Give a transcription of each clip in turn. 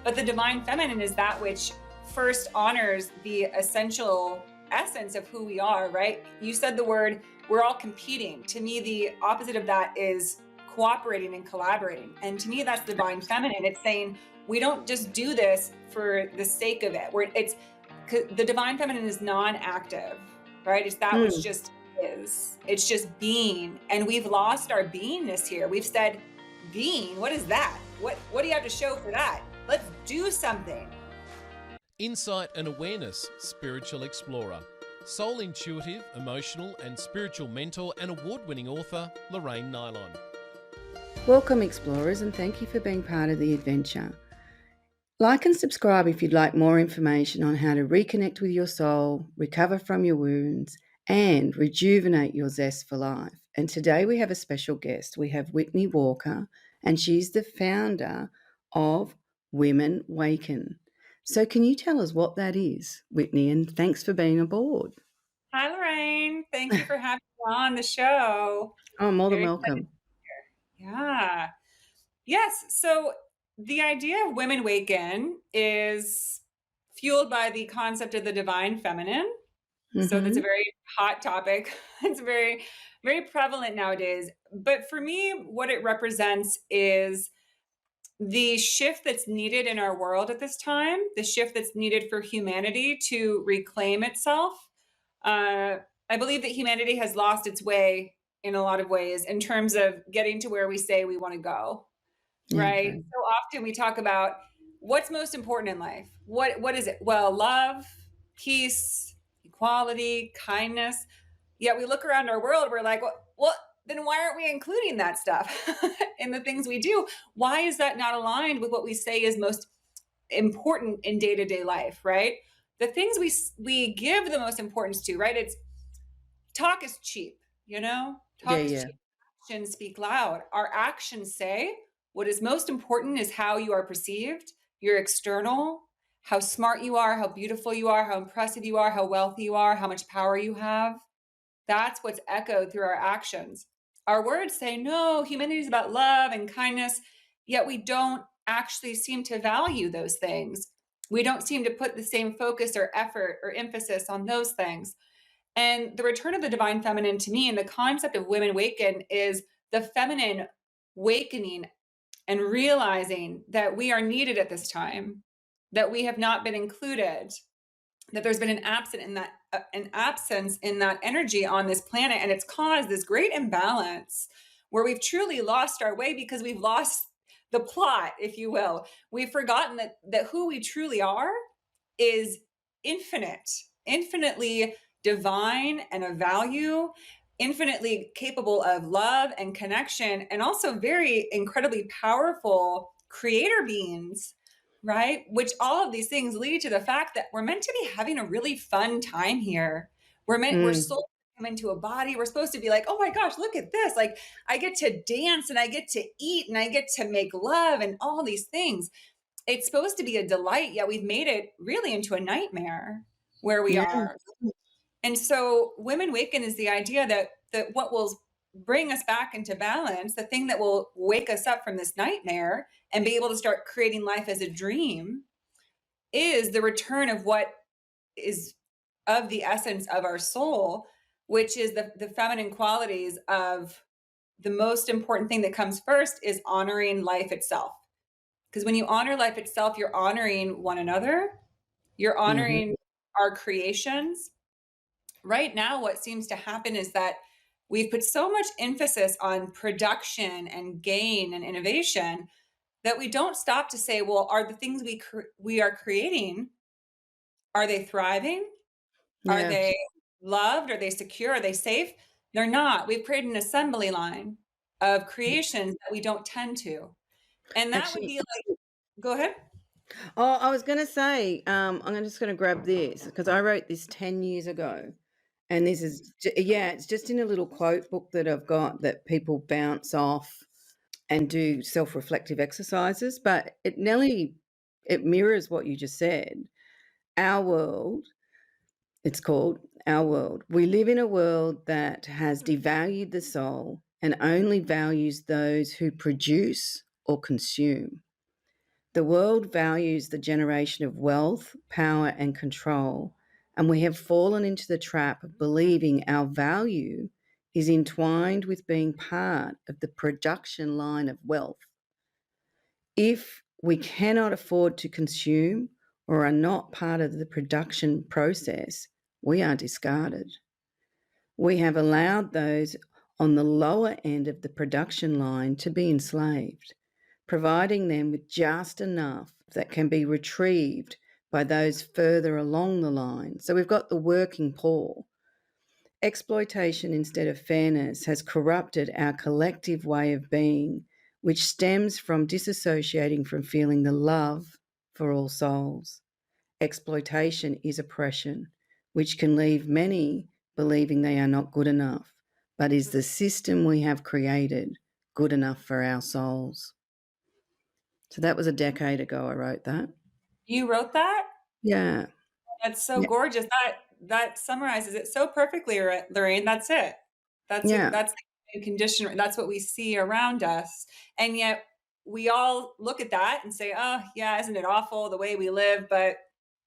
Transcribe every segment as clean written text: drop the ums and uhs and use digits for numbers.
But the divine feminine is that which first honors the essential essence of who we are, right? You said the word, we're all competing. To me, the opposite of that is cooperating and collaborating. And to me, that's divine feminine. It's saying we don't just do this for the sake of it. The divine feminine is non-active, right? It's that which Mm. just is. It's just being. And we've lost our beingness here. We've said, being, what is that? What do you have to show for that? Let's do something. Insight and awareness, spiritual explorer. Soul intuitive, emotional and spiritual mentor and award-winning author, Lorraine Nilon. Welcome, explorers, and thank you for being part of the adventure. Like and subscribe if you'd like more information on how to reconnect with your soul, recover from your wounds, and rejuvenate your zest for life. And today we have a special guest. We have Whitney Walker, and she's the founder of Waken. So can you tell us what that is, Whitney? And thanks for being aboard. Hi, Lorraine. Thank you for having me on the show. Oh, more than Very excited. welcome. Yeah. Yes. So the idea of Women Waken is fueled by the concept of the divine feminine. So that's a very hot topic. It's very, very prevalent nowadays. But for me, what it represents is the shift that's needed in our world at this time, the shift that's needed for humanity to reclaim itself. I believe that humanity has lost its way in a lot of ways in terms of getting to where we say we want to go, right? Okay. So often we talk about what's most important in life. What is it? Well, love, peace, equality, kindness. Yet we look around our world, we're like, well, then why aren't we including that stuff in the things we do? Why is that not aligned with what we say is most important in day-to-day life, right? The things we give the most importance to, right? It's talk is cheap, talk is Yeah. cheap. Actions speak loud. Our actions say what is most important is how you are perceived, your external, how smart you are, how beautiful you are, how impressive you are, how wealthy you are, how much power you have. That's what's echoed through our actions. Our words say, no, humanity is about love and kindness, yet we don't actually seem to value those things. We don't seem to put the same focus or effort or emphasis on those things. And the return of the divine feminine to me and the concept of Women Waken is the feminine wakening and realizing that we are needed at this time, that we have not been included, that there's been an absence in that energy on this planet, and it's caused this great imbalance where we've truly lost our way because we've lost the plot, if you will. We've forgotten that who we truly are is infinitely divine and of value, infinitely capable of love and connection, and also very incredibly powerful creator beings, right? Which all of these things lead to the fact that we're meant to be having a really fun time here. We're soul to come into a body. We're supposed to be like, oh my gosh, look at this. Like I get to dance and I get to eat and I get to make love and all these things. It's supposed to be a delight, yet we've made it really into a nightmare where we Yeah. are. And so Women Waken is the idea that what will bring us back into balance, the thing that will wake us up from this nightmare and be able to start creating life as a dream, is the return of what is of the essence of our soul, which is the feminine qualities of the most important thing that comes first is honoring life itself. Because when you honor life itself, you're honoring one another, you're honoring our creations. Right now, what seems to happen is that we've put so much emphasis on production and gain and innovation that we don't stop to say, well, are the things we are creating, are they thriving? Are Yeah. they loved? Are they secure? Are they safe? They're not. We've created an assembly line of creations that we don't tend to. And that would Actually, be like, go ahead. oh, I was going to say, I'm just going to grab this because I wrote this 10 years ago. And this is, it's just in a little quote book that I've got that people bounce off and do self-reflective exercises. But it mirrors what you just said. Our world, it's called Our World. We live in a world that has devalued the soul and only values those who produce or consume. The world values the generation of wealth, power, and control, and we have fallen into the trap of believing our value is entwined with being part of the production line of wealth. If we cannot afford to consume or are not part of the production process, we are discarded. We have allowed those on the lower end of the production line to be enslaved, providing them with just enough that can be retrieved by those further along the line. So we've got the working poor. Exploitation instead of fairness has corrupted our collective way of being, which stems from disassociating from feeling the love for all souls. Exploitation is oppression, which can leave many believing they are not good enough, but is the system we have created good enough for our souls? So that was a decade ago I wrote that. You wrote that? Yeah. That's so Yeah. gorgeous. That summarizes it so perfectly, Lorraine. That's it. Yeah. That's the condition. That's what we see around us. And yet we all look at that and say, oh, yeah, isn't it awful the way we live? But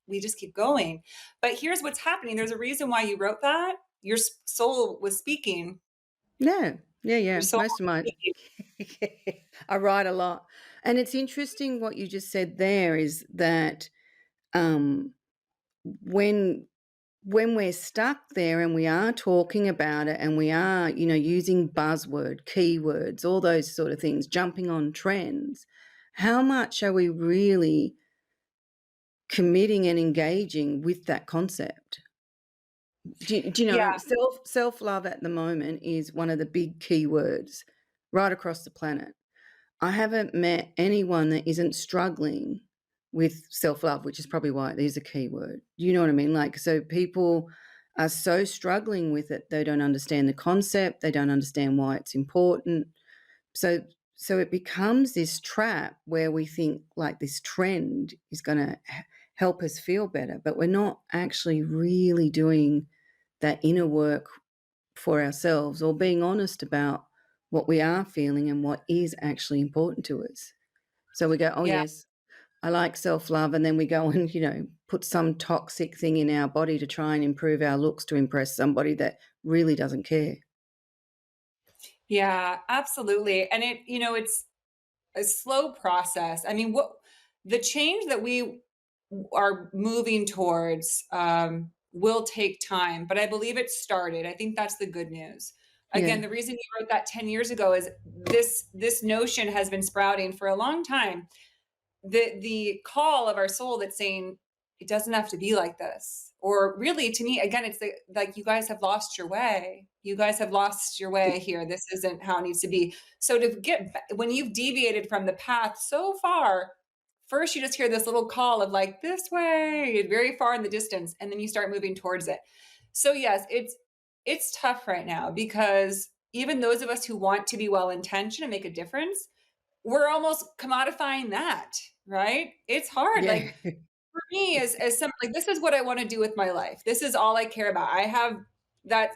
we just keep going. But here's what's happening. There's a reason why you wrote that. Your soul was speaking. Yeah. Yeah. Your Yeah. soul Most of my, was speaking. I write a lot. And it's interesting what you just said there is that um, when we're stuck there and we are talking about it and we are, using buzzword, keywords, all those sort of things, jumping on trends, how much are we really committing and engaging with that concept? Do you know, Yeah. self-love at the moment is one of the big keywords right across the planet. I haven't met anyone that isn't struggling with self-love, which is probably why it is a key word. You know what I mean? Like, so people are so struggling with it, they don't understand the concept, they don't understand why it's important. So it becomes this trap where we think like this trend is going to help us feel better, but we're not actually really doing that inner work for ourselves or being honest about what we are feeling and what is actually important to us. So we go, oh, Yeah. yes, I like self-love. And then we go and, put some toxic thing in our body to try and improve our looks to impress somebody that really doesn't care. Yeah, absolutely. And it's a slow process. I mean, what the change that we are moving towards will take time, but I believe it started. I think that's the good news. Yeah. Again, the reason you wrote that 10 years ago is this notion has been sprouting for a long time. The call of our soul that's saying it doesn't have to be like this, or really to me again it's like you guys have lost your way, you guys have lost your way here, this isn't how it needs to be. So to get when you've deviated from the path so far, first you just hear this little call of like this way very far in the distance, and then you start moving towards it. So yes, it's tough right now because even those of us who want to be well intentioned and make a difference, we're almost commodifying that, right? It's hard. Yeah. Like for me, as some like this is what I want to do with my life. This is all I care about. I have that,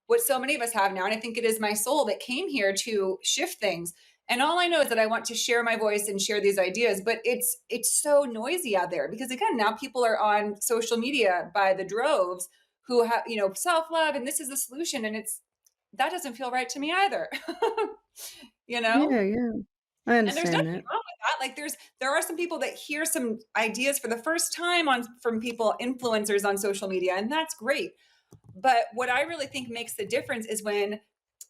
what so many of us have now. And I think it is my soul that came here to shift things. And all I know is that I want to share my voice and share these ideas, but it's so noisy out there because again, now people are on social media by the droves who have, self-love and this is the solution. And that doesn't feel right to me either. you know? Yeah. Yeah. I And there's understand nothing that. wrong with that. Like there are some people that hear some ideas for the first time from people, influencers on social media, and that's great. But what I really think makes the difference is when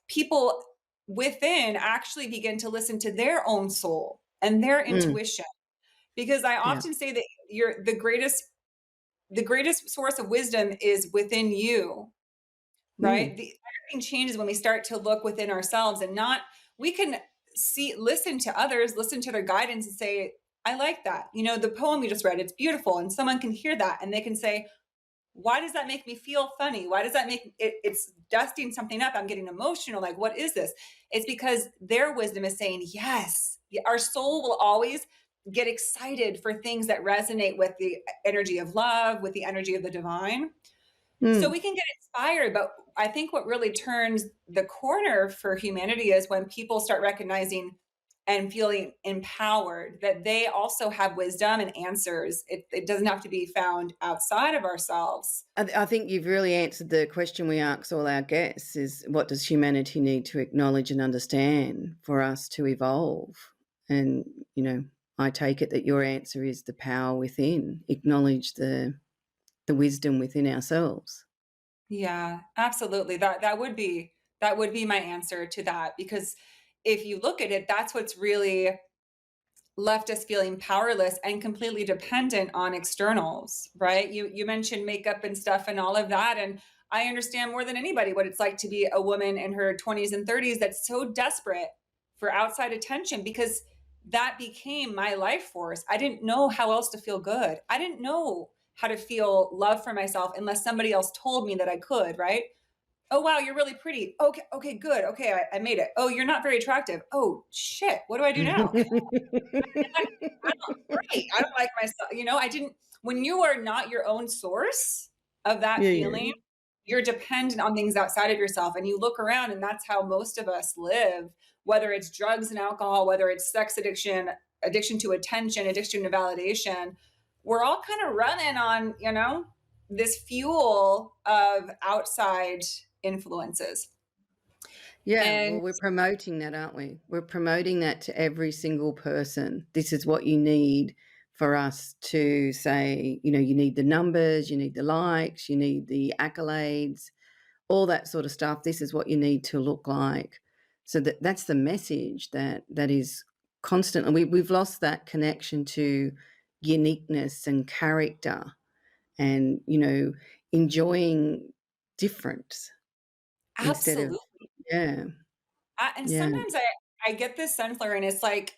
people within actually begin to listen to their own soul and their Mm, intuition. Because I yeah. often say that you're the greatest source of wisdom is within you, Mm, right? Everything changes when we start to look within ourselves and not, we can listen to others, listen to their guidance and say, I like that. The poem you just read, it's beautiful. And someone can hear that and they can say, why does that make me feel funny? Why does that make it's dusting something up? I'm getting emotional. Like, what is this? It's because their wisdom is saying, yes, our soul will always get excited for things that resonate with the energy of love, with the energy of the divine. So mm, we can get inspired, but I think what really turns the corner for humanity is when people start recognizing and feeling empowered, that they also have wisdom and answers. It doesn't have to be found outside of ourselves. I think you've really answered the question we ask all our guests is, what does humanity need to acknowledge and understand for us to evolve? And, I take it that your answer is the power within. Acknowledge the wisdom within ourselves. Yeah, absolutely. That would be my answer to that, because if you look at it, that's what's really left us feeling powerless and completely dependent on externals, right? You mentioned makeup and stuff and all of that, and I understand more than anybody what it's like to be a woman in her 20s and 30s that's so desperate for outside attention, because that became my life force. I didn't know how else to feel good. I didn't know how to feel love for myself unless somebody else told me that I could, right? Oh wow, you're really pretty. Okay, okay, good. Okay, I made it. Oh, you're not very attractive. Oh shit, what do I do now? I don't great. I don't like myself. I didn't when you are not your own source of that Yeah, yeah. feeling, you're dependent on things outside of yourself. And you look around and that's how most of us live, whether it's drugs and alcohol, whether it's sex addiction, addiction to attention, addiction to validation. We're all kind of running on, this fuel of outside influences. Yeah, And well, we're promoting that, aren't we? We're promoting that to every single person. This is what you need for us to say, you need the numbers, you need the likes, you need the accolades, all that sort of stuff. This is what you need to look like. So that's the message that is constantly. We've lost that connection to uniqueness and character, and enjoying difference instead of, absolutely. yeah, And yeah. sometimes I get this sense, Lauren, it's like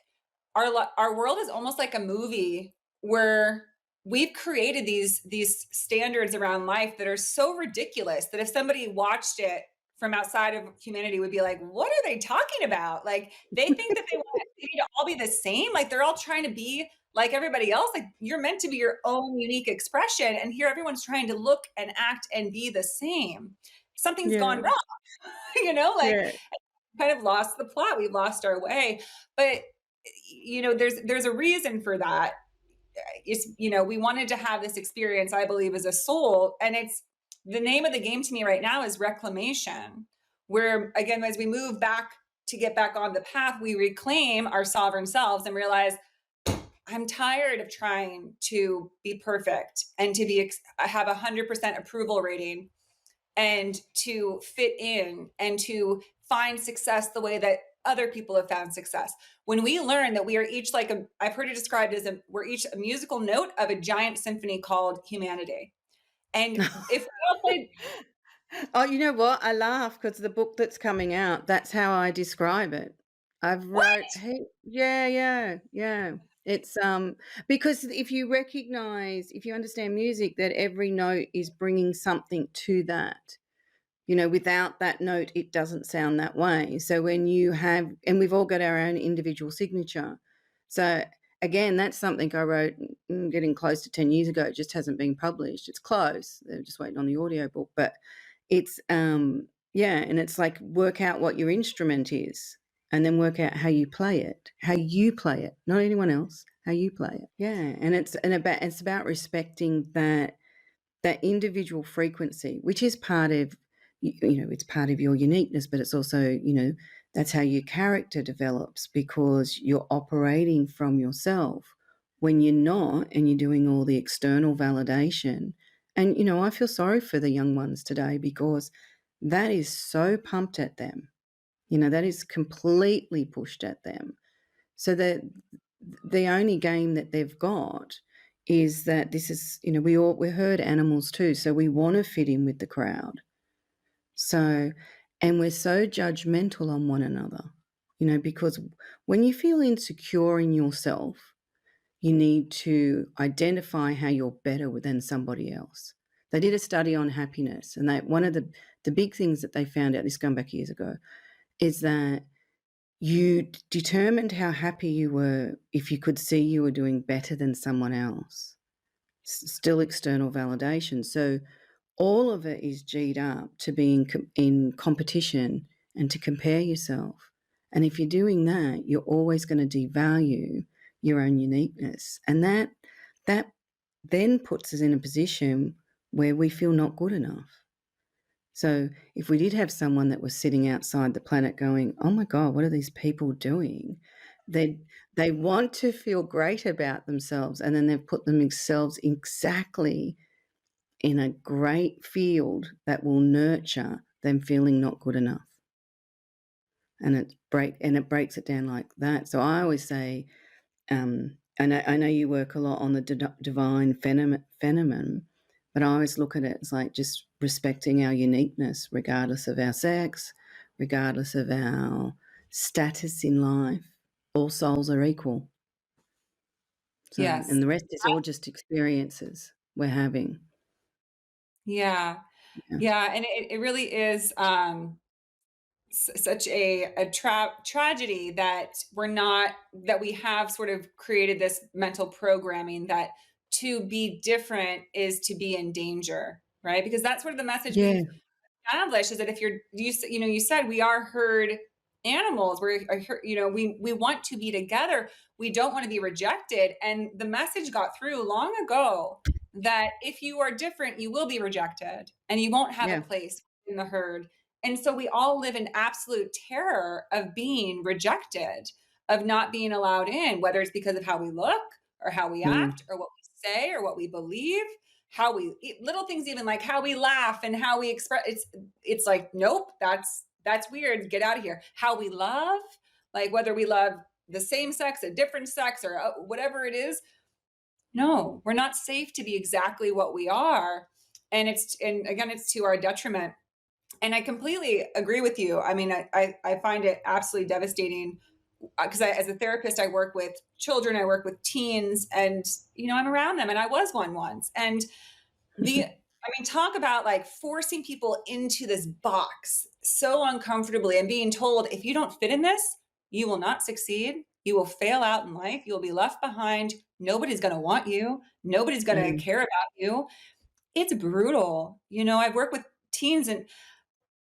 our world is almost like a movie where we've created these standards around life that are so ridiculous that if somebody watched it from outside of humanity would be like, what are they talking about? Like they think that they need to all be the same. Like they're all trying to be like everybody else. Like you're meant to be your own unique expression. And here everyone's trying to look and act and be the same. Something's gone Yeah, wrong, like yeah. kind of lost the plot. We lost our way. But there's a reason for that. We wanted to have this experience, I believe, as a soul, and it's the name of the game to me right now is reclamation, where again, as we move back to get back on the path, we reclaim our sovereign selves and realize I'm tired of trying to be perfect and to have 100% approval rating and to fit in and to find success the way that other people have found success. When we learn that we are each I've heard it described as we're each a musical note of a giant symphony called humanity. And if we all played, Oh, you know what? I laugh because the book that's coming out, that's how I describe it. I've what? wrote, hey, yeah, yeah, yeah. It's because if you understand music, that every note is bringing something to that. Without that note, it doesn't sound that way. So when you have, and we've all got our own individual signature. So again, that's something I wrote getting close to 10 years ago. It just hasn't been published. It's close. They're just waiting on the audiobook. But it's, yeah, and it's like work out what your instrument is and then work out how you play it, not anyone else, how you play it. Yeah. And it's about respecting that individual frequency, which is part of, it's part of your uniqueness, but it's also, that's how your character develops because you're operating from yourself. When you're not and you're doing all the external validation, and, I feel sorry for the young ones today because that is so pumped at them. That is completely pushed at them. So that the only game that they've got is that this is, we're herd animals too, so we want to fit in with the crowd. So, and we're so judgmental on one another, because when you feel insecure in yourself, you need to identify how you're better than somebody else. They did a study on happiness, and one of the big things that they found out, this going back years ago, is that you determined how happy you were if you could see you were doing better than someone else. Still external validation. So all of it is G'd up to be in competition and to compare yourself. And if you're doing that, you're always going to devalue your own uniqueness. And that then puts us in a position where we feel not good enough. So if we did have someone that was sitting outside the planet going, oh my God, what are these people doing? They want to feel great about themselves, and then they've put themselves exactly in a great field that will nurture them feeling not good enough. And it breaks it down like that. So I always say, I know you work a lot on the divine phenomenon, but I always look at it as like just respecting our uniqueness, regardless of our sex, regardless of our status in life. All souls are equal. So, Yes. and the rest is all just experiences we're having. Yeah. Yeah. Yeah. And it really is such a tragedy that that we have sort of created this mental programming that to be different is to be in danger, right? Because that's sort of the message Yeah. we've established, is that if you said we are herd animals, we want to be together, we don't want to be rejected, and the message got through long ago that if you are different you will be rejected and you won't have a Yeah. place in the herd. And so we all live in absolute terror of being rejected, of not being allowed in, whether it's because of how we look or how we Mm. act or what we say or what we believe, how we little things, even like how we laugh and how we express. It's like, nope, that's weird, get out of here. How we love, like whether we love the same sex, a different sex, or whatever it is, no, we're not safe to be exactly what we are. And again, it's to our detriment. And I completely agree with you. I mean, I find it absolutely devastating because as a therapist, I work with children, I work with teens, and I'm around them, and I was one once. And talk about like forcing people into this box so uncomfortably and being told, if you don't fit in this, you will not succeed. You will fail out in life. You'll be left behind. Nobody's going to want you. Nobody's going to Mm. care about you. It's brutal. I've worked with teens, and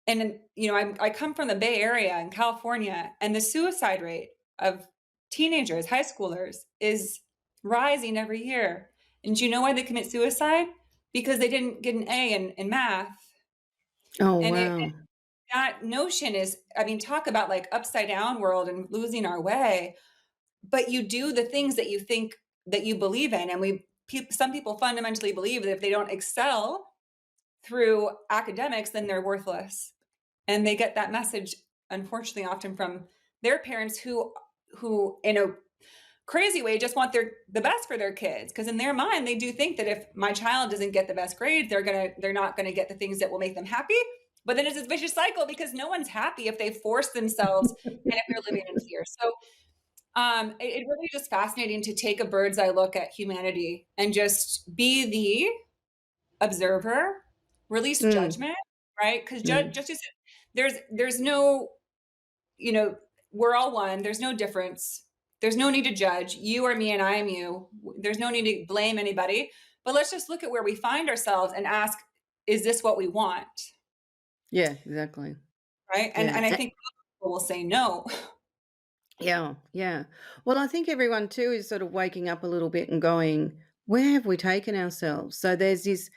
I come from the Bay Area in California, and the suicide rate of teenagers, high schoolers, is rising every year. And do you know why they commit suicide? Because they didn't get an A in math. Oh, And wow. that notion is, talk about like upside down world and losing our way. But you do the things that you think that you believe in. And some people fundamentally believe that if they don't excel through academics, then they're worthless. And they get that message, unfortunately, often from their parents who in a crazy way just want the best for their kids, because in their mind they do think that if my child doesn't get the best grades, they're not going to get the things that will make them happy. But then it's this vicious cycle, because no one's happy if they force themselves and if they're living in fear. So it really is just fascinating to take a bird's eye look at humanity and just be the observer, release Mm. judgment, right? Because Mm. just there's no, we're all one. There's no difference. There's no need to judge. You are me and I am you. There's no need to blame anybody. But let's just look at where we find ourselves and ask, is this what we want? Yeah, exactly. Right? And Yeah. I think people will say no. Yeah, yeah. Well, I think everyone too is sort of waking up a little bit and going, where have we taken ourselves? So there's this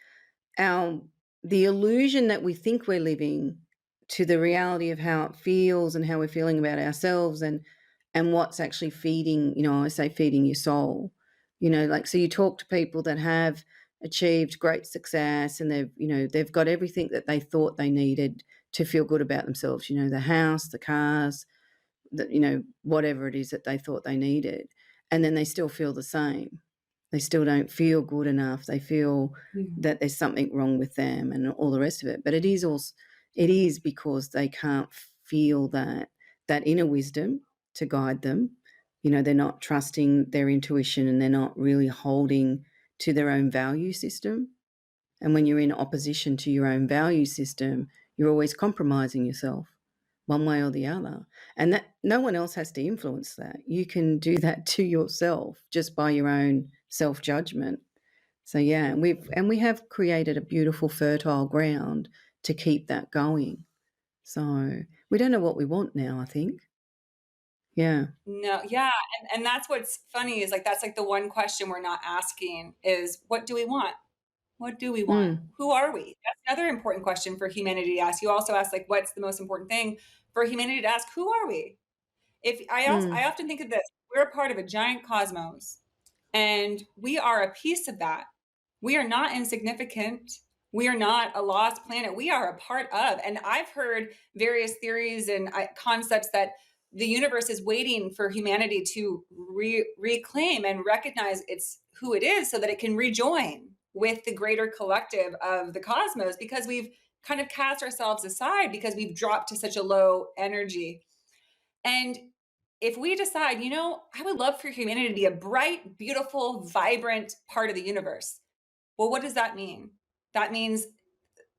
our the illusion that we think we're living to the reality of how it feels and how we're feeling about ourselves, and what's actually feeding, I say feeding your soul. Like, so you talk to people that have achieved great success, and they've got everything that they thought they needed to feel good about themselves, the house, the cars, whatever it is that they thought they needed, and then they still feel the same. They still don't feel good enough. They feel Mm. that there's something wrong with them and all the rest of it. But it is because they can't feel that inner wisdom to guide them. They're not trusting their intuition, and they're not really holding to their own value system. And when you're in opposition to your own value system, you're always compromising yourself one way or the other. And that no one else has to influence that. You can do that to yourself just by your own self-judgment. So yeah, and we have created a beautiful fertile ground to keep that going. So we don't know what we want now, I think. Yeah. No, yeah, and that's what's funny is, like, that's, like, the one question we're not asking is, "What do we want? What do we want? Mm. Who are we?" That's another important question for humanity to ask. You also asked, like, what's the most important thing for humanity to ask, "Who are we?" If I Mm. often think of this, we're a part of a giant cosmos, and we are a piece of that. We are not insignificant. We are not a lost planet. We are a part of. And I've heard various theories and concepts that the universe is waiting for humanity to reclaim and recognize it's who it is so that it can rejoin with the greater collective of the cosmos, because we've kind of cast ourselves aside because we've dropped to such a low energy. And if we decide, I would love for humanity to be a bright, beautiful, vibrant part of the universe. Well, what does that mean? That means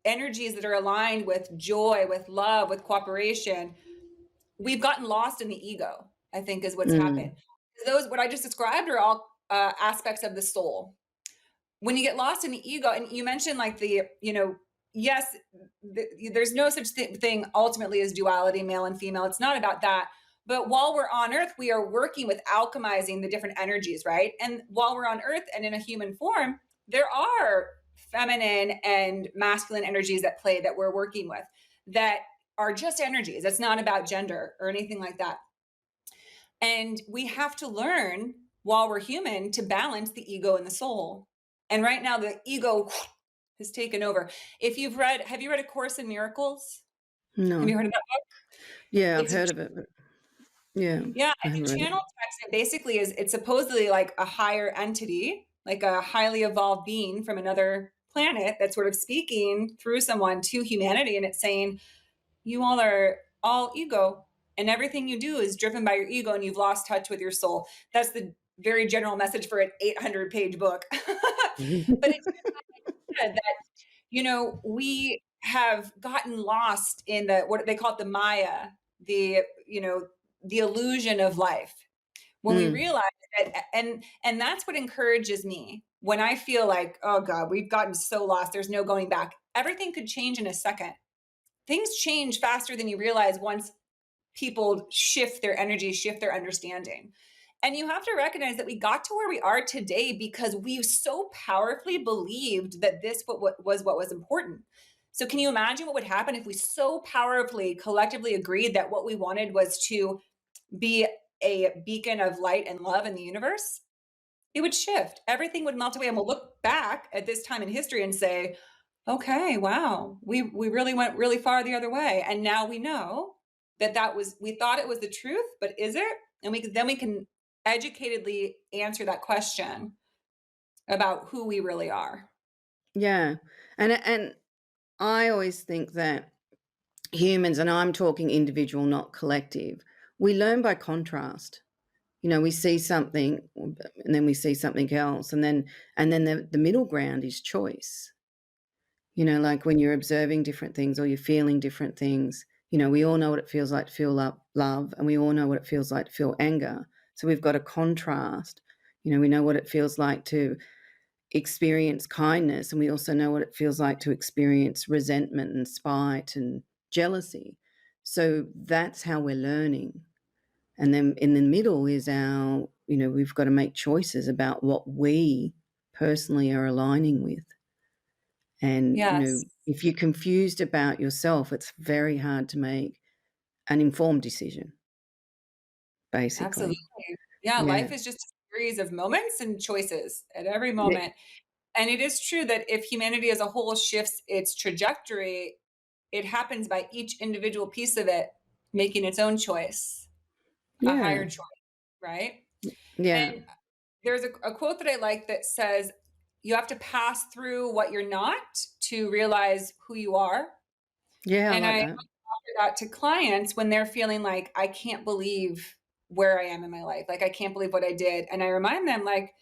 energies that are aligned with joy, with love, with cooperation. We've gotten lost in the ego, I think, is what's happened. Mm. Those, what I just described, are all aspects of the soul. When you get lost in the ego, and you mentioned like yes, there's no such thing ultimately as duality, male and female. It's not about that. But while we're on earth, we are working with alchemizing the different energies, right? And while we're on earth and in a human form, there are feminine and masculine energies that play that we're working with that are just energies. It's not about gender or anything like that. And we have to learn while we're human to balance the ego and the soul. And right now, the ego has taken over. Have you read A Course in Miracles? Have No. you heard of that book? Yeah, I've It's a, heard of it, but yeah, yeah, I it's haven't a read it. channel text. It basically it's supposedly like a higher entity, like a highly evolved being from another planet that's sort of speaking through someone to humanity. And it's saying, you all are all ego, and everything you do is driven by your ego, and you've lost touch with your soul. That's the very general message for an 800-page book. But it's said that, we have gotten lost in what they call it, the Maya, the, the illusion of life. When we Mm. realize that, and that's what encourages me when I feel like, oh God, we've gotten so lost, there's no going back. Everything could change in a second. Things change faster than you realize once people shift their energy, shift their understanding. And you have to recognize that we got to where we are today because we so powerfully believed that this was what was important. So can you imagine what would happen if we so powerfully collectively agreed that what we wanted was to be a beacon of light and love in the universe? It would shift. Everything would melt away, and we'll look back at this time in history and say, okay, wow, we really went really far the other way. And now we know that we thought it was the truth, but is it? And we can educatedly answer that question about who we really are. Yeah. And I always think that humans, and I'm talking individual, not collective, we learn by contrast. We see something and then we see something else, and then the middle ground is choice. Like when you're observing different things or you're feeling different things, we all know what it feels like to feel love, and we all know what it feels like to feel anger. So we've got a contrast. We know what it feels like to experience kindness, and we also know what it feels like to experience resentment and spite and jealousy. So that's how we're learning. And then in the middle is we've got to make choices about what we personally are aligning with. And, Yes, if you're confused about yourself, it's very hard to make an informed decision, absolutely. basically. Yeah, Yeah. life is just a series of moments and choices at every Yeah. moment. And it is true that if humanity as a whole shifts its trajectory, it happens by each individual piece of it making its own choice, a higher Yeah. choice, right? Yeah. And there's a quote that I like that says, you have to pass through what you're not to realize who you are. Yeah, I And like I that. offer that to clients when they're feeling like, I can't believe where I am in my life. Like, I can't believe what I did. And I remind them, like,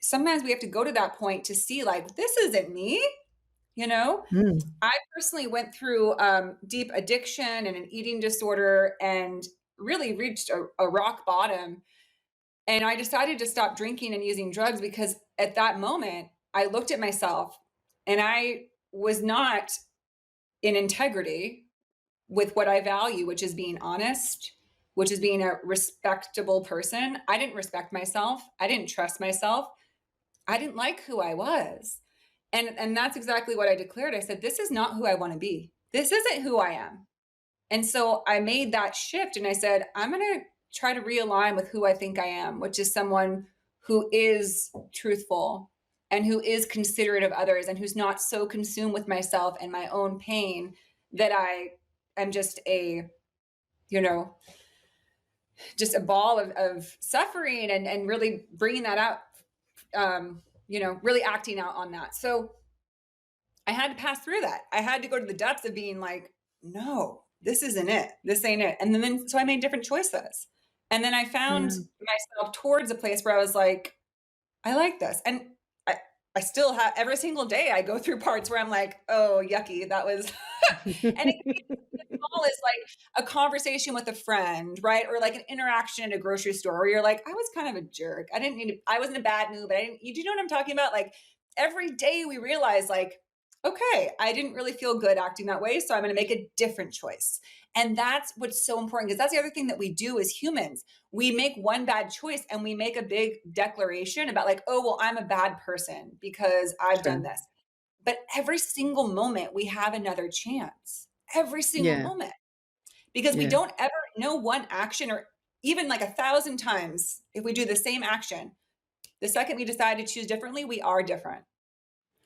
sometimes we have to go to that point to see, like, this isn't me, you know? Mm. I personally went through deep addiction and an eating disorder and really reached a rock bottom. And I decided to stop drinking and using drugs because at that moment, I looked at myself and I was not in integrity with what I value, which is being honest which is being a respectable person. I didn't respect myself. I didn't trust myself. I didn't like who I was. And that's exactly what I declared. I said, this is not who I want to be. This isn't who I am. And so I made that shift and I said, I'm going to try to realign with who I think I am, which is someone who is truthful and who is considerate of others and who's not so consumed with myself and my own pain that I am just a, you know, just a ball of suffering and really bringing that out, really acting out on that. So I had to pass through that. I had to go to the depths of being like, no, this isn't it. This ain't it. And then, so I made different choices. And then I found myself towards a place where I was like, I like this. And I still have, every single day I go through parts where I'm like, oh, yucky, that was, and it can be as small as like a conversation with a friend, right? Or like an interaction at a grocery store where you're like, I was kind of a jerk. I was in a bad mood, but do you know what I'm talking about? Like every day we realize like, okay, I didn't really feel good acting that way. So I'm going to make a different choice. And that's what's so important because that's the other thing that we do as humans. We make one bad choice and we make a big declaration about like, oh, well, I'm a bad person because I've done this. But every single moment we have another chance, every single moment, because we don't ever know one action or even like 1,000 times. If we do the same action, the second we decide to choose differently, we are different.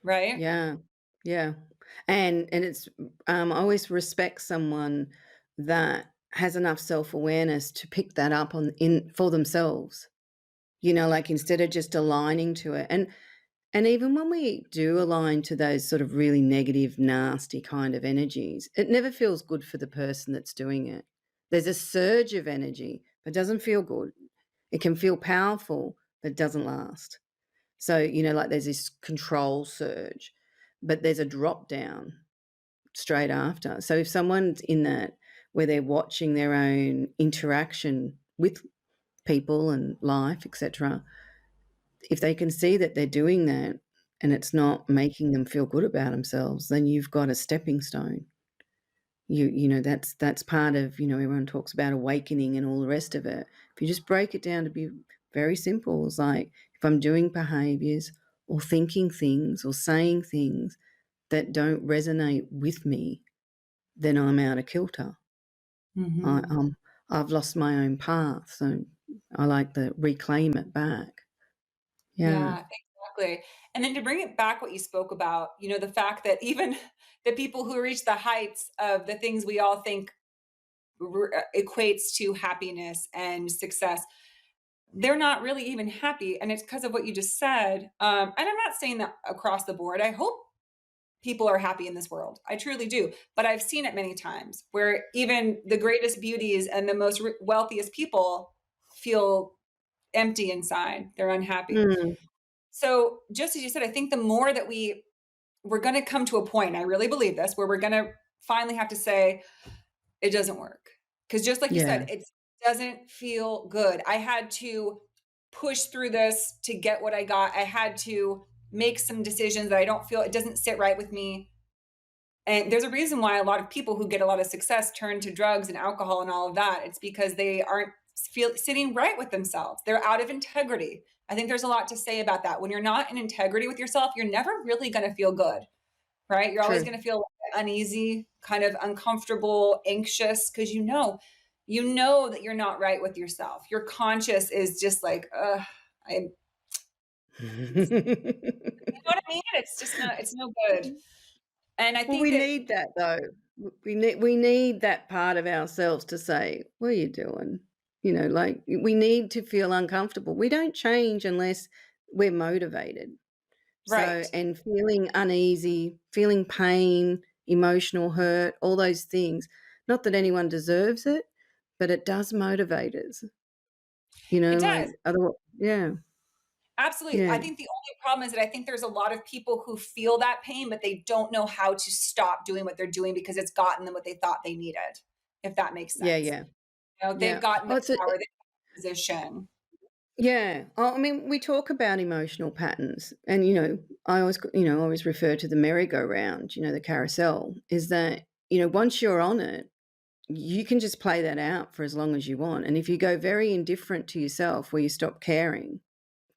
Right. Yeah. Yeah. And it's I always respect someone that has enough self-awareness to pick that up on in for themselves. Like instead of just aligning to it. And even when we do align to those sort of really negative, nasty kind of energies, it never feels good for the person that's doing it. There's a surge of energy, but it doesn't feel good. It can feel powerful, but it doesn't last. So, like there's this control surge, but there's a drop down straight after. So if someone's in that where they're watching their own interaction with people and life, etc., if they can see that they're doing that and it's not making them feel good about themselves, then you've got a stepping stone. That's part of, everyone talks about awakening and all the rest of it. If you just break it down to be very simple, it's like if I'm doing behaviors or thinking things or saying things that don't resonate with me, then I'm out of kilter. I've lost my own path, so I like to reclaim it back. Yeah, exactly. And then to bring it back, what you spoke about, the fact that even the people who reach the heights of the things we all think equates to happiness and success, they're not really even happy. And it's because of what you just said. And I'm not saying that across the board. I hope people are happy in this world. I truly do. But I've seen it many times where even the greatest beauties and the most wealthiest people feel empty inside. They're unhappy. So just as you said, I think the more that we're going to come to a point, I really believe this, where we're going to finally have to say, it doesn't work. Because just like you said, it doesn't feel good. I had to push through this to get what I got. I had to make some decisions that I don't feel, it doesn't sit right with me. And there's a reason why a lot of people who get a lot of success turn to drugs and alcohol and all of that. It's because they aren't sitting right with themselves. They're out of integrity. I think there's a lot to say about that. When you're not in integrity with yourself, you're never really going to feel good, right? You're always going to feel uneasy, kind of uncomfortable, anxious, because you know that you're not right with yourself. Your conscious is just like, you know what I mean? It's just not, it's no good. And I think we that need that though. We need that part of ourselves to say, "What are you doing?" Like we need to feel uncomfortable. We don't change unless we're motivated. right. So, and feeling uneasy, feeling pain, emotional hurt, all those things. Not that anyone deserves it, but it does motivate us. It does. Like otherwise, yeah, Absolutely. I yeah, think the only problem is that I think there's a lot of people who feel that pain, but they don't know how to stop doing what they're doing because it's gotten them what they thought they needed, if that makes yeah, sense. yeah, They've yeah. gotten Oh, the power, the position. yeah. I mean, we talk about emotional patterns, and I always refer to the merry-go-round. The carousel is that once you're on it, you can just play that out for as long as you want. And if you go very indifferent to yourself, where you stop caring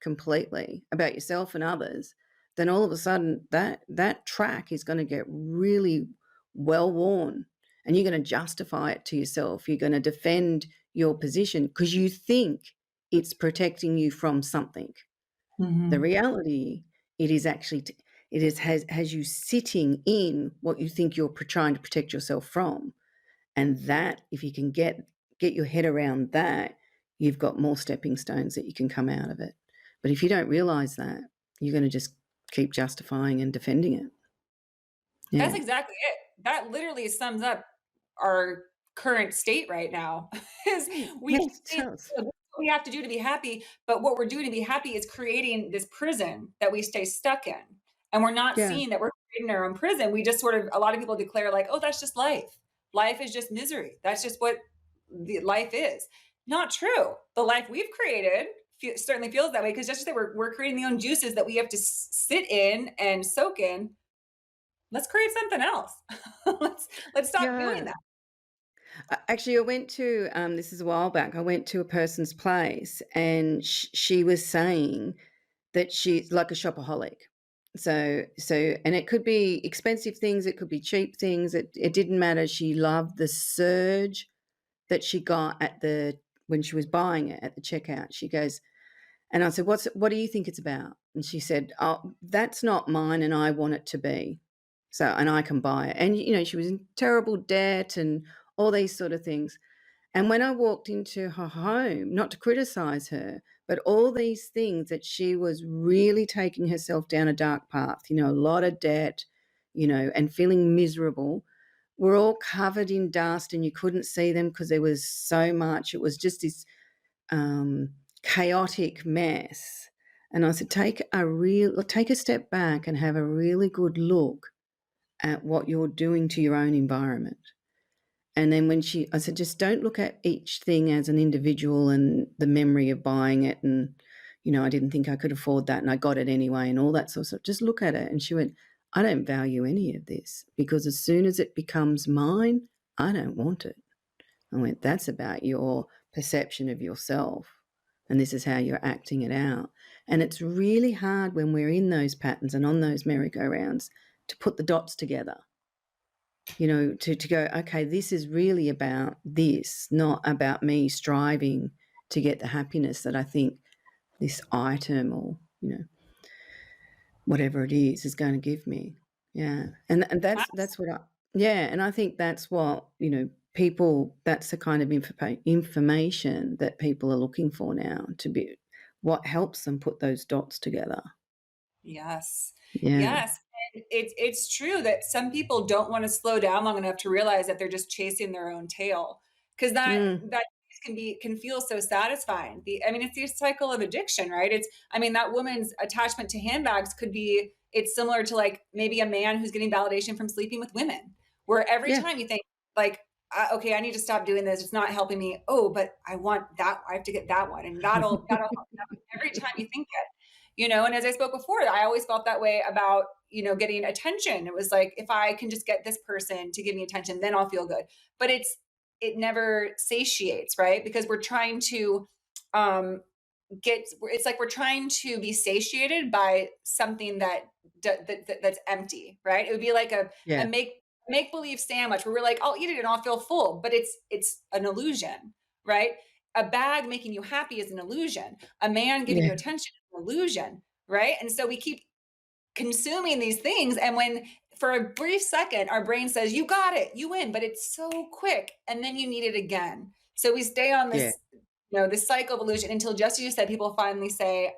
completely about yourself and others, then all of a sudden that track is going to get really well worn, and you're going to justify it to yourself. You're going to defend your position because you think it's protecting you from something. The Mhm. reality, it is actually it is has you sitting in what you think you're trying to protect yourself from. And that, if you can get your head around that, you've got more stepping stones that you can come out of it. But if you don't realize that, you're going to just keep justifying and defending it. That's Yeah. exactly it. That literally sums up our current state right now, is we keep Yes, it saying, does. "Oh, this is what we have to do to be happy," but what we're doing to be happy is creating this prison that we stay stuck in, and we're not Yeah. seeing that we're creating our own prison. We just sort of, a lot of people declare like, "Oh, that's just life. Life is just misery. That's just what the life is." Not true. The life we've created certainly feels that way, because just that we're creating the own juices that we have to sit in and soak in. Let's create something else. Let's stop doing Yeah. that. Actually, I went to this is a while back. I went to a person's place, and she was saying that she's like a shopaholic. So, and it could be expensive things, it could be cheap things. It didn't matter. She loved the surge that she got at the when she was buying it at the checkout. She goes, and I said, what do you think it's about? And she said, "Oh, that's not mine, and I want it to be. So, and I can buy it." And she was in terrible debt and all these sort of things. And when I walked into her home, not to criticize her, but all these things that she was really taking herself down a dark path, a lot of debt, and feeling miserable, were all covered in dust, and you couldn't see them because there was so much. It was just this chaotic mess. And I said, take a step back and have a really good look at what you're doing to your own environment. And then I said, just don't look at each thing as an individual and the memory of buying it. And, I didn't think I could afford that and I got it anyway and all that sort of stuff. Just look at it. And she went, I don't value any of this, because as soon as it becomes mine, I don't want it. I went, that's about your perception of yourself. And this is how you're acting it out. And it's really hard when we're in those patterns and on those merry-go-rounds to put the dots together, to go, okay, this is really about this, not about me striving to get the happiness that I think this item or, whatever it is going to give me. Yeah. And that's what and I think that's what, people, that's the kind of information that people are looking for now, to be what helps them put those dots together. Yes. Yeah. Yes. And it's true that some people don't want to slow down long enough to realize that they're just chasing their own tail. Because Mm. that can feel so satisfying. It's the cycle of addiction, right? That woman's attachment to handbags could be, it's similar to like maybe a man who's getting validation from sleeping with women, where every Yeah. time you think like, okay, I need to stop doing this. It's not helping me. Oh, but I want that. I have to get that one, and that'll help. Every time you think it, and as I spoke before, I always felt that way about, getting attention. It was like, if I can just get this person to give me attention, then I'll feel good. But it never satiates, right? Because we're trying to um it's like we're trying to be satiated by something that's empty, right? It would be like a Yeah. make believe sandwich where we're like, I'll eat it and I'll feel full, but it's an illusion, right? A bag making you happy is an illusion. A man giving Yeah. you attention is an illusion, right? And so we keep consuming these things, and when for a brief second our brain says you got it, you win, but it's so quick, and then you need it again. So we stay on Yeah. this cycle of illusion until, just as you said, people finally say,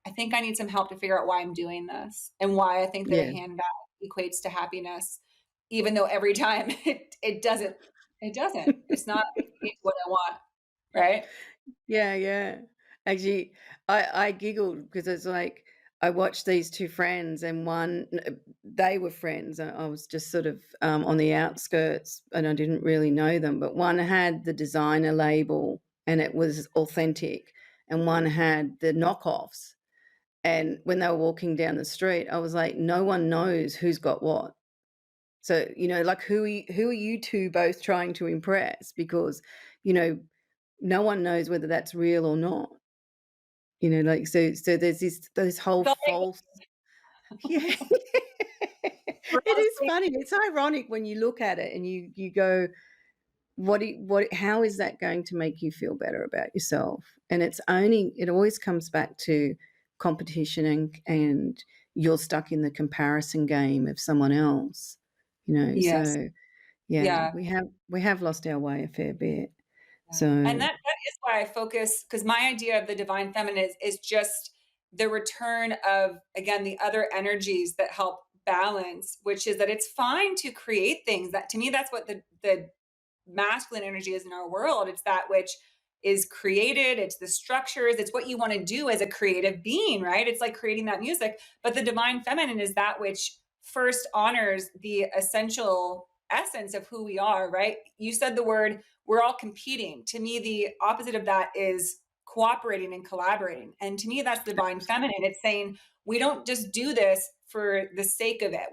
I think I need some help to figure out why I'm doing this and why I think that a Yeah. handbag equates to happiness, even though every time it doesn't. It's not what I want, right? Yeah, yeah. Actually, I giggled because it's like I watched these two friends, and they were friends. I was just sort of on the outskirts, and I didn't really know them. But one had the designer label, and it was authentic, and one had the knockoffs. And when they were walking down the street, I was like, no one knows who's got what. So, like who are you two both trying to impress? Because, you know, no one knows whether that's real or not. Like so there's this whole Felt false. Yeah. like It is funny. It's ironic when you look at it and you go, how is that going to make you feel better about yourself? And it always comes back to competition, and you're stuck in the comparison game of someone else. yes. So yeah, Yeah. we have lost our way a fair bit. Yeah. And So that is why I focus, because my idea of the divine feminine is just the return of, again, the other energies that help balance, which is that it's fine to create things. That, to me, that's what the masculine energy is in our world. It's that which is created, it's the structures, it's what you want to do as a creative being, right? It's like creating that music. But the divine feminine is that which first honors the essential essence of who we are, right? You said the word, we're all competing. To me, the opposite of that is cooperating and collaborating. And to me, that's divine feminine. It's saying we don't just do this for the sake of it.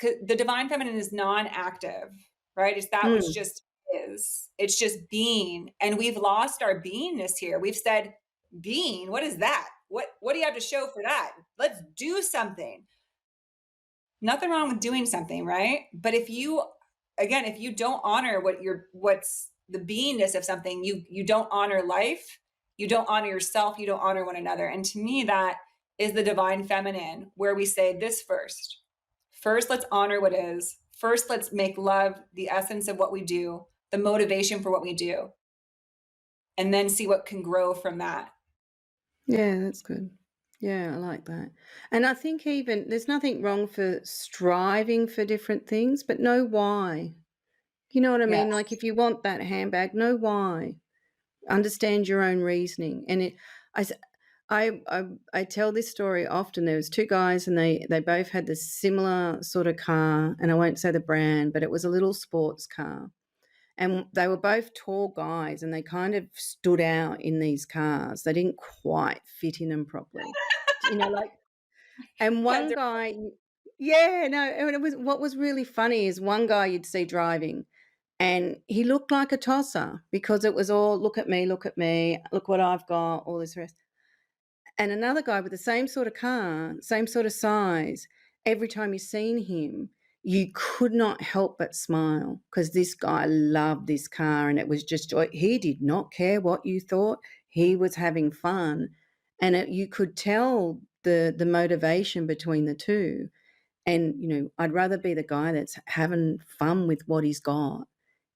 The divine feminine is non-active, right? It's that which mm, just is. It's just being. And we've lost our beingness here. We've said, being, what is that? What do you have to show for that? Let's do something. Nothing wrong with doing something, right? But if you don't honor what's the beingness of something, you don't honor life, you don't honor yourself, you don't honor one another. And to me, that is the divine feminine, where we say this first. First, let's honor what is. First, let's make love the essence of what we do, the motivation for what we do, and then see what can grow from that. yeah, that's good. Yeah, I like that. And I think even there's nothing wrong for striving for different things, but know why. You know what I mean? Like Yes. if you want that handbag, know why. Understand your own reasoning. And I, s- I tell this story often. There was two guys, and they both had this similar sort of car, and I won't say the brand, but it was a little sports car. And they were both tall guys, and they kind of stood out in these cars. They didn't quite fit in them properly. Like, and Yeah, one guy, yeah, no, and it was, what was really funny is one guy you'd see driving, and he looked like a tosser because it was all, look at me, look what I've got, all this rest. And another guy with the same sort of car, same sort of size, every time you seen him, you could not help but smile because this guy loved this car, and it was just joy. He did not care what you thought. He was having fun. And you could tell the motivation between the two. And, I'd rather be the guy that's having fun with what he's got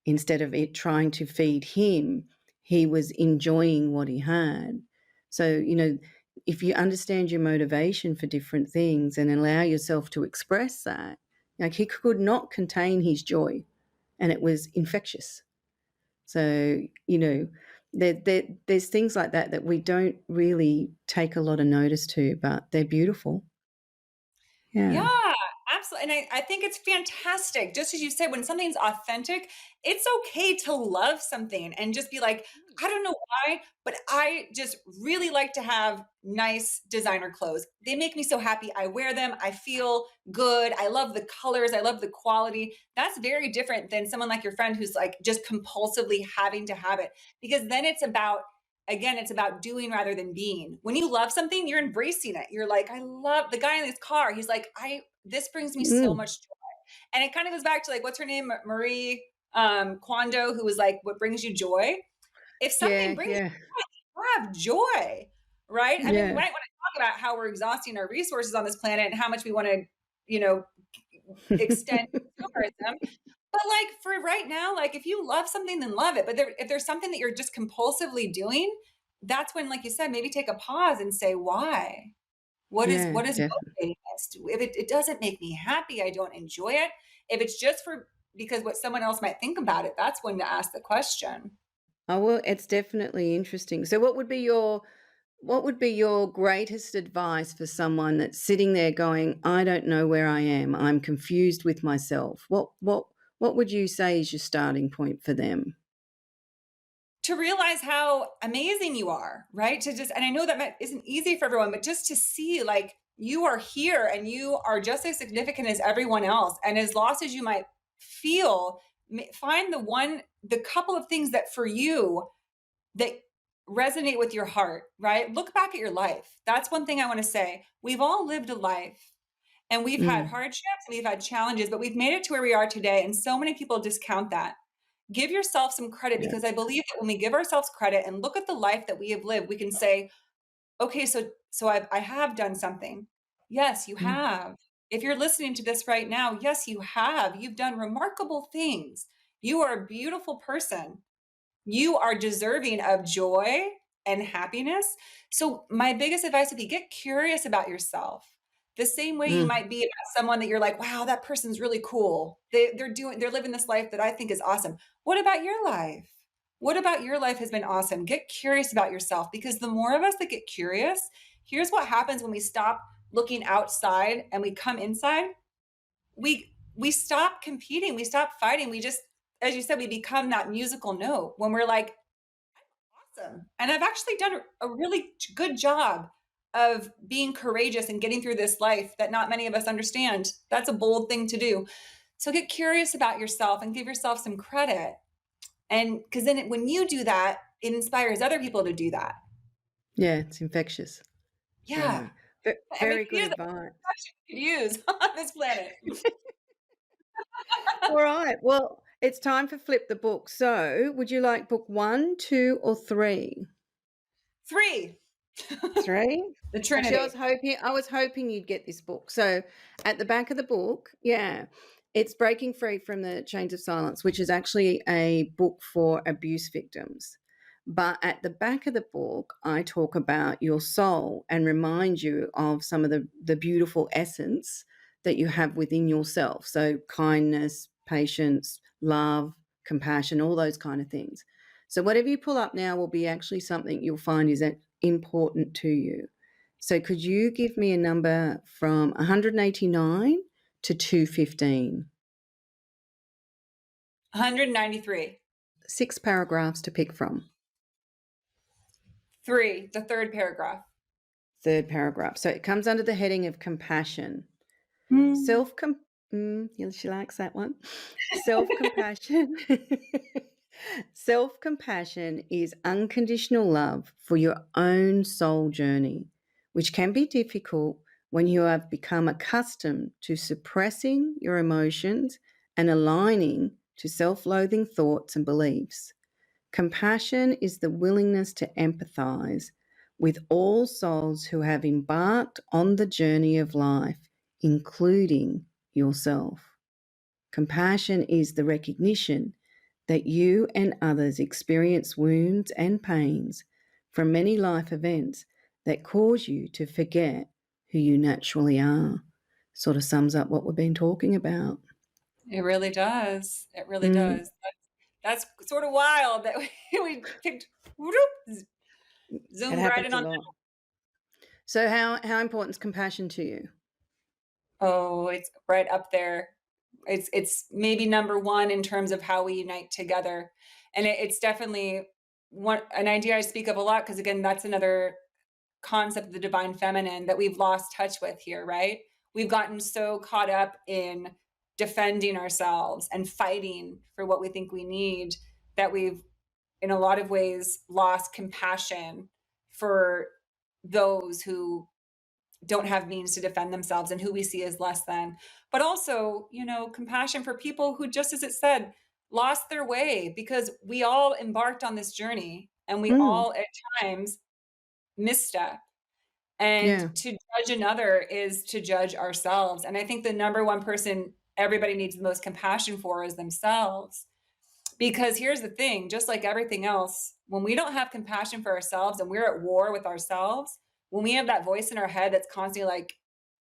instead of it trying to feed him. He was enjoying what he had. So, if you understand your motivation for different things and allow yourself to express that, like he could not contain his joy, and it was infectious. So, there's things like that we don't really take a lot of notice to, but they're beautiful. Yeah. Yeah, absolutely. And I think it's fantastic. Just as you said, when something's authentic, it's okay to love something and just be like, I don't know why, but I just really like to have nice designer clothes. They make me so happy. I wear them. I feel good. I love the colors. I love the quality. That's very different than someone like your friend who's like just compulsively having to have it. Because then it's about, again, it's about doing rather than being. When you love something, you're embracing it. You're like, I love the guy in his car. He's like, this brings me so Mm. much joy. And it kind of goes back to like, what's her name? Marie Kondo, who was like, what brings you joy? If something Yeah, brings yeah, you joy, have joy, right? I mean, we yeah. might want to talk about how we're exhausting our resources on this planet and how much we want to, you know, extend consumerism. But like for right now, like if you love something, then love it. But if there's something that you're just compulsively doing, that's when, like you said, maybe take a pause and say, why? Yeah, What is definitely. motivating us? If it doesn't make me happy, I don't enjoy it. If it's just for because what someone else might think about it, that's when to ask the question. Oh, well, it's definitely interesting. So what would be your greatest advice for someone that's sitting there going, I don't know where I am. I'm confused with myself. What would you say is your starting point for them? To realize how amazing you are, right? To just, and I know that isn't easy for everyone, but just to see like you are here and you are just as significant as everyone else. And as lost as you might feel, find the couple of things that for you that resonate with your heart, right? Look back at your life. That's one thing I want to say. We've all lived a life and we've had Mm. hardships and we've had challenges, but we've made it to where we are today. And so many people discount that. Give yourself some credit, Yeah. because I believe that when we give ourselves credit and look at the life that we have lived, we can say, okay, so I have done something. Yes, you Mm. have. If you're listening to this right now, yes, you have. You've done remarkable things. You are a beautiful person. You are deserving of joy and happiness. So my biggest advice would be, get curious about yourself. The same way you Mm. might be about someone that you're like, wow, that person's really cool. They're living this life that I think is awesome. What about your life? What about your life has been awesome? Get curious about yourself, because the more of us that get curious, here's what happens when we stop looking outside and we come inside. We stop competing, we stop fighting. We just, as you said, we become that musical note when we're like, awesome. And I've actually done a really good job of being courageous and getting through this life that not many of us understand. That's a bold thing to do. So get curious about yourself and give yourself some credit. And because then when you do that, it inspires other people to do that. Yeah, it's infectious. Yeah. Very, I mean, very good use advice. could use on this planet. All right. Well, it's time for Flip the Book. So, would you like book 1, 2, or 3? 3. 3? The Actually, Trinity. I was hoping you'd get this book. So, at the back of the book, yeah, it's Breaking Free from the Chains of Silence, which is actually a book for abuse victims. But at the back of the book, I talk about your soul and remind you of some of the beautiful essence that you have within yourself. So, kindness, patience, love, compassion, all those kind of things. So, whatever you pull up now will be actually something you'll find is important to you. So, could you give me a number from 189 to 215? 193. 6 paragraphs to pick from. 3. The third paragraph. Third paragraph. So, it comes under the heading of compassion. Mm. Self yeah, she likes that one. Self compassion. Self compassion is unconditional love for your own soul journey, which can be difficult when you have become accustomed to suppressing your emotions and aligning to self loathing thoughts and beliefs. Compassion is the willingness to empathize with all souls who have embarked on the journey of life, including yourself. Compassion is the recognition that you and others experience wounds and pains from many life events that cause you to forget who you naturally are. Sort of sums up what we've been talking about. It really does. It really Mm, does. That's sort of wild that we picked, whoop, it zoomed right happens in a on. lot. So how important is compassion to you? Oh, it's right up there. It's maybe number one in terms of how we unite together, and it's definitely an idea I speak of a lot, because again, that's another concept of the divine feminine that we've lost touch with here, right? We've gotten so caught up in defending ourselves and fighting for what we think we need that we've, in a lot of ways, lost compassion for those who don't have means to defend themselves and who we see as less than. But also, compassion for people who, just as it said, lost their way, because we all embarked on this journey and we Mm, all at times misstep. And yeah. to judge another is to judge ourselves. And I think the number one person everybody needs the most compassion for is themselves. Because here's the thing, just like everything else, when we don't have compassion for ourselves and we're at war with ourselves, when we have that voice in our head that's constantly like,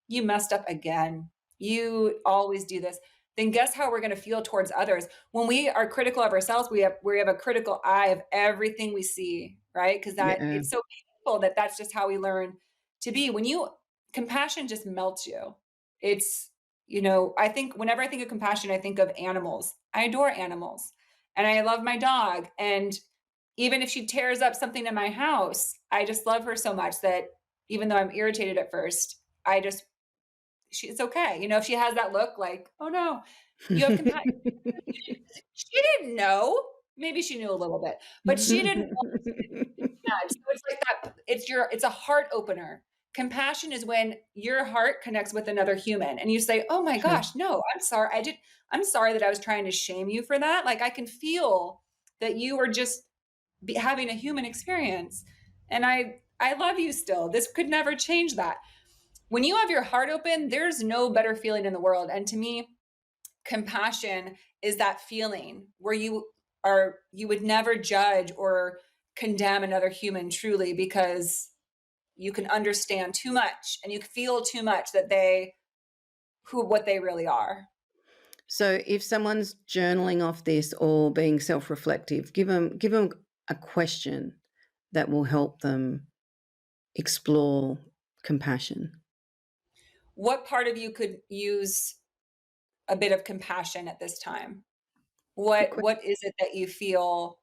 you messed up again, you always do this, then guess how we're going to feel towards others. When we are critical of ourselves, we have a critical eye of everything we see, right? Because that Yeah. it's so painful that that's just how we learn to be. When you compassion just melts you. It's, I think whenever I think of compassion, I think of animals. I adore animals and I love my dog. And even if she tears up something in my house, I just love her so much that even though I'm irritated at first, it's okay. You know, if she has that look like, oh no, you have compassion. She didn't know. Maybe she knew a little bit, but she didn't know. So it's like that. It's a heart opener. Compassion is when your heart connects with another human and you say, oh my True. gosh, no, I'm sorry. I'm sorry that I was trying to shame you for that. Like I can feel that you were just having a human experience. And I love you still. This could never change that. When you have your heart open, there's no better feeling in the world. And to me, compassion is that feeling where you would never judge or condemn another human truly, because you can understand too much and you feel too much that what they really are. So if someone's journaling off this or being self-reflective, give them a question that will help them explore compassion. What part of you could use a bit of compassion at this time? What is it that you feel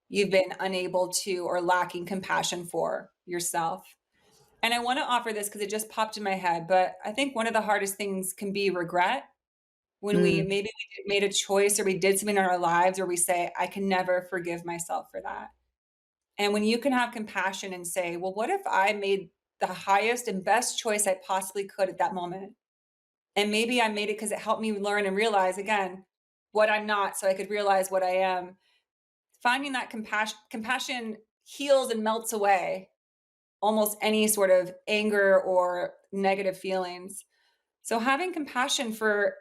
you've been unable to or lacking compassion for yourself? And I want to offer this because it just popped in my head, but I think one of the hardest things can be regret. When Mm, we made a choice or we did something in our lives where we say, I can never forgive myself for that. And when you can have compassion and say, well, what if I made the highest and best choice I possibly could at that moment? And maybe I made it because it helped me learn and realize again what I'm not, so I could realize what I am. Finding that compassion heals and melts away almost any sort of anger or negative feelings. So having compassion for,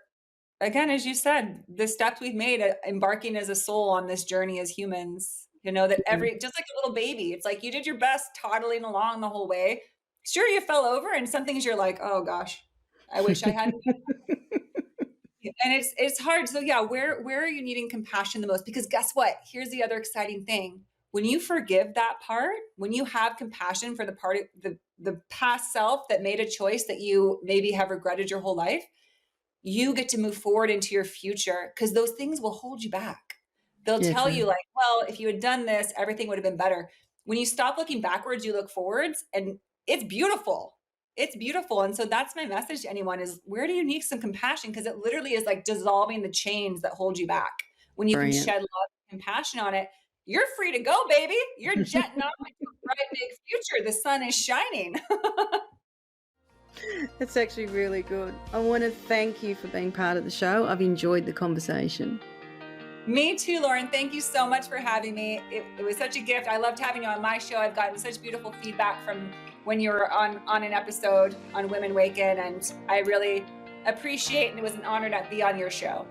again, as you said, the steps we've made embarking as a soul on this journey as humans, you know, that mm. just like a little baby, it's like you did your best toddling along the whole way. Sure, you fell over and some things you're like, oh gosh, I wish I hadn't. And it's hard. So yeah, where are you needing compassion the most? Because guess what? Here's the other exciting thing. When you forgive that part, when you have compassion for the part of the past self that made a choice that you maybe have regretted your whole life, you get to move forward into your future because those things will hold you back. They'll Yeah, tell you true. like, well, if you had done this, everything would have been better. When you stop looking backwards, you look forwards, and it's beautiful. It's beautiful. And so that's my message to anyone is, where do you need some compassion? Because it literally is like dissolving the chains that hold you back. When you can Brilliant. shed love and compassion on it, you're free to go, baby. You're jetting off into a bright big future. The sun is shining. That's actually really good. I want to thank you for being part of the show. I've enjoyed the conversation. Me too, Lauren. Thank you so much for having me. It was such a gift. I loved having you on my show. I've gotten such beautiful feedback from when you were on an episode on Women Waken, and I really appreciate, and it was an honor to be on your show.